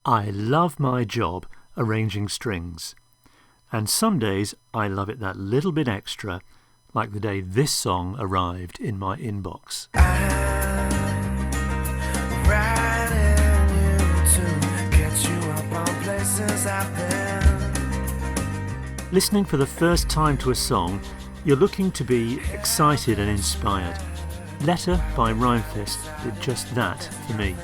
I love my job arranging strings. And some days I love it that little bit extra, like the day this song arrived in my inbox. Listening for the first time to a song, you're looking to be excited and inspired. Letter by Rhymefest did just that for me.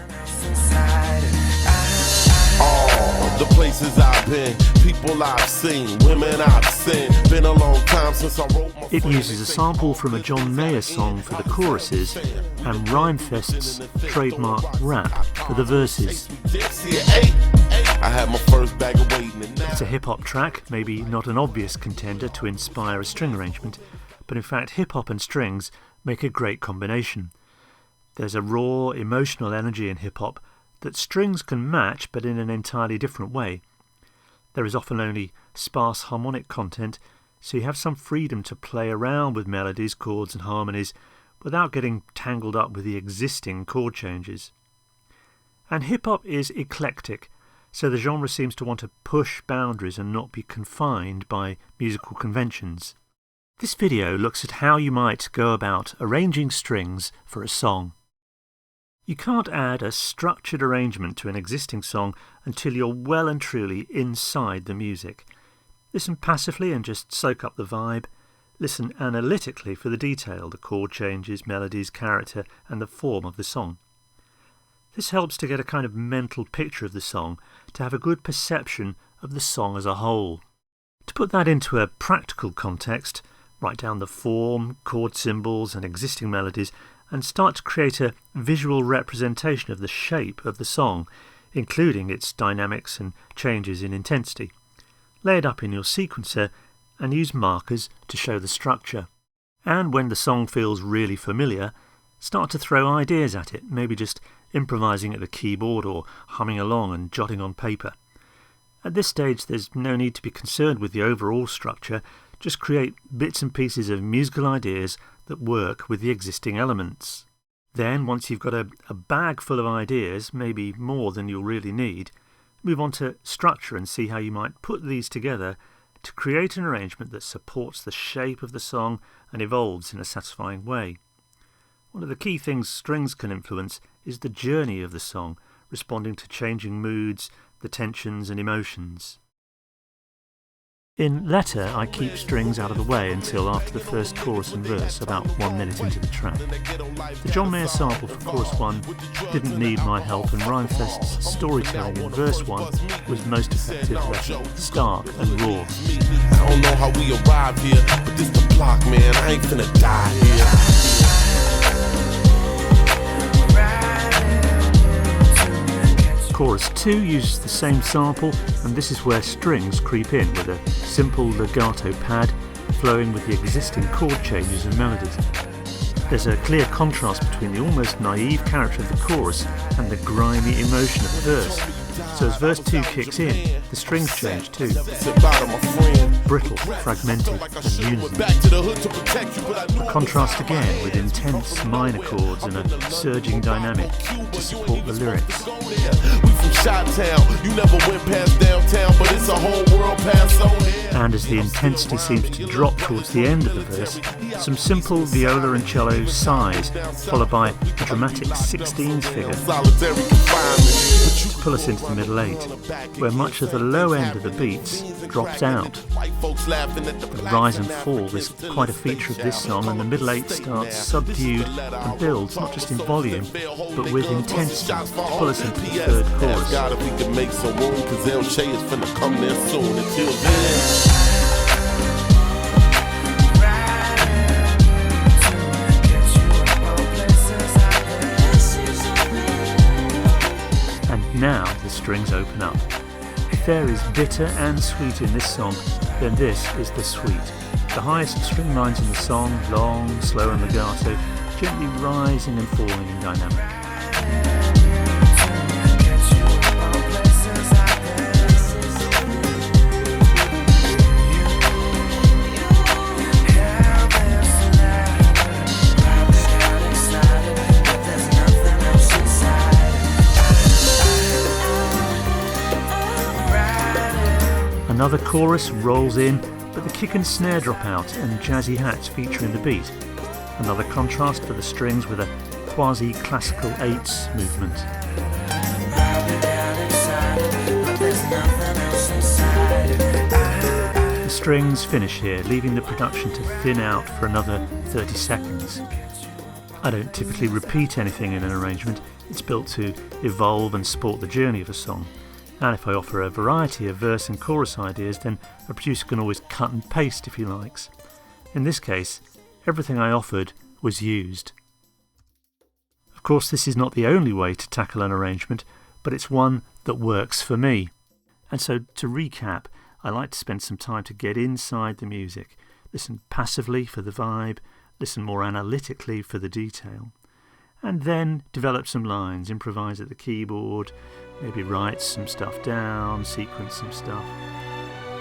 All the places I've been, people I've seen, women I've seen, been a long time since I wrote my. It uses a sample from a John Mayer song for the choruses and Rhymefest's trademark rap for the verses. I had my first bag of waiting. It's a hip-hop track, maybe not an obvious contender to inspire a string arrangement, but in fact hip-hop and strings make a great combination. There's a raw, emotional energy in hip-hop that strings can match, but in an entirely different way. There is often only sparse harmonic content, so you have some freedom to play around with melodies, chords and harmonies without getting tangled up with the existing chord changes. And hip-hop is eclectic, so the genre seems to want to push boundaries and not be confined by musical conventions. This video looks at how you might go about arranging strings for a song. You can't add a structured arrangement to an existing song until you're well and truly inside the music. Listen passively and just soak up the vibe. Listen analytically for the detail, the chord changes, melodies, character, and the form of the song. This helps to get a kind of mental picture of the song, to have a good perception of the song as a whole. To put that into a practical context, write down the form, chord symbols, and existing melodies, and start to create a visual representation of the shape of the song, including its dynamics and changes in intensity. Lay it up in your sequencer and use markers to show the structure. And when the song feels really familiar, start to throw ideas at it, maybe just improvising at the keyboard or humming along and jotting on paper. At this stage there's no need to be concerned with the overall structure, just create bits and pieces of musical ideas that work with the existing elements. Then, once you've got a bag full of ideas, maybe more than you'll really need, move on to structure and see how you might put these together to create an arrangement that supports the shape of the song and evolves in a satisfying way. One of the key things strings can influence is the journey of the song, responding to changing moods, the tensions and emotions. In Letter, I keep strings out of the way until after the first chorus and verse, about 1 minute into the track. The John Mayer sample for chorus 1 didn't need my help, and Rhymefest's storytelling in verse 1 was most effective, stark and raw. I don't know how we arrived here, but this the block, man. I ain't finna die here. Chorus 2 uses the same sample, and this is where strings creep in with a simple legato pad flowing with the existing chord changes and melodies. There's a clear contrast between the almost naive character of the chorus and the grimy emotion of the verse. So as verse 2 kicks in, the strings change too. Brittle, fragmented and unison. A contrast again with intense minor chords and a surging dynamic to support the lyrics. And as the intensity seems to drop towards the end of the verse, some simple viola and cello sighs, followed by a dramatic 16s figure to pull us into the middle 8, where much of the low end of the beats drops out. The rise and fall is quite a feature of this song, and the middle 8 starts subdued and builds not just in volume but with intensity to pull us into the third chorus. And now the strings open up. If there is bitter and sweet in this song, then this is the sweet. The highest string lines in the song, long, slow and legato, gently rising and falling in dynamic. Another chorus rolls in, but the kick and snare drop out and jazzy hats feature in the beat. Another contrast for the strings with a quasi-classical eighths movement. The strings finish here, leaving the production to thin out for another 30 seconds. I don't typically repeat anything in an arrangement. It's built to evolve and support the journey of a song. And if I offer a variety of verse and chorus ideas, then a producer can always cut and paste if he likes. In this case, everything I offered was used. Of course, this is not the only way to tackle an arrangement, but it's one that works for me. And so, to recap, I like to spend some time to get inside the music, listen passively for the vibe, listen more analytically for the detail, and then develop some lines, improvise at the keyboard, maybe write some stuff down, sequence some stuff.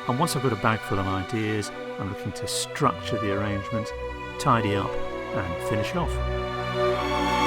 And once I've got a bag full of ideas, I'm looking to structure the arrangement, tidy up and finish off.